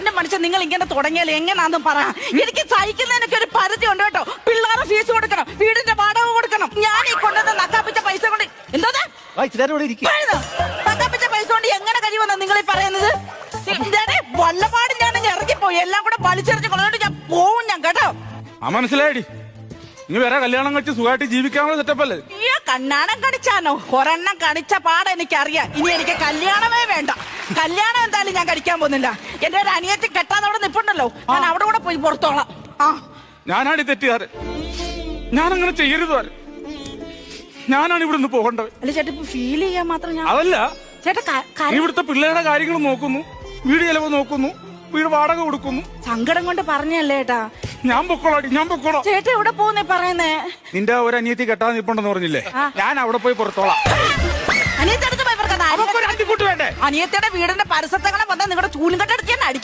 മനുഷ്യന്റെ മനുഷ്യൻ നിങ്ങൾ ഇങ്ങനെ തുടങ്ങിയാൽ എങ്ങനാന്നും പറ. എനിക്ക് സഹിക്കുന്നതിനൊക്കെ ഒരു പരിധി ഉണ്ട് കേട്ടോ. പിള്ളേരെ ഫീസ് കൊടുക്കണം, വീടിന്റെ വാടക കൊടുക്കണം. ഞാൻ ഈ കൊണ്ടുവന്ന നക്കാപ്പിച്ച പൈസ കൊണ്ട് എന്തോ നക്കാപ്പിച്ച പൈസ കൊണ്ട് എങ്ങനെ കഴിയുമെന്നാ നിങ്ങൾ ഈ പറയുന്നത്? വല്ലപാട് ഞാൻ ഇറങ്ങിപ്പോയി, എല്ലാം കൂടെ വലിച്ചെറിഞ്ഞ് കൊണ്ടുപോയിട്ട് ഞാൻ പോവും ഞാൻ കേട്ടോ. മനസ്സിലായി. ഇനി വേറെ കല്യാണം കഴിച്ച് സുഖമായിട്ട് ജീവിക്കാനുള്ള സെറ്റപ്പല്ലേ? ഈ കണ്ണാണം കണിച്ചാനോ? ഒരെണ്ണം കണിച്ച പാട് എനിക്കറിയാം. ഇനി എനിക്ക് കല്യാണമേ വേണ്ട. കല്യാണം എന്തായാലും ഞാൻ കഴിക്കാൻ പോകുന്നില്ല. എന്റെ ഒരു അനിയത്തി കെട്ടാൻ അവിടെ നിപ്പുണ്ടല്ലോ, ഞാൻ അവിടെ കൂടെ പോയി പുറത്തോളാം. ഞാനാണ് തെറ്റുകാരൻ. ഞാനങ്ങനെ ചെയ്യരുത്. ഞാനാണ് ഇവിടെ നിന്ന് പോകേണ്ടത്. അല്ല ചേട്ടാ, ഇപ്പൊ ഫീൽ ചെയ്യാൻ മാത്രം ഞാൻ അതല്ല ചേട്ടാ. ഇവിടുത്തെ പിള്ളേരുടെ കാര്യങ്ങൾ നോക്കുന്നു, വീട് ചെലവ് നോക്കുന്നു, വീട് വാടക കൊടുക്കുന്നു. സങ്കടം കൊണ്ട് പറഞ്ഞല്ലേ ഏട്ടാ. ഞാൻ പൊക്കോളാടി, ഞാൻ പൊക്കോളാം. ചേട്ടാ എവിടെ പോകുന്നേ പറയുന്നേ? നിന്റെ ഒരു അനിയത്തി കെട്ടാൻ നിൽപ്പുണ്ടെന്ന് പറഞ്ഞില്ലേ, ഞാൻ അവിടെ പോയി പുറത്തോളാം. അനിയത്തിയുടെ വീടിന്റെ പരിസരത്തങ്ങളെ വന്നാൽ നിങ്ങളുടെ ചൂലും കെട്ടടിച്ച് ഞാൻ അടിക്കും.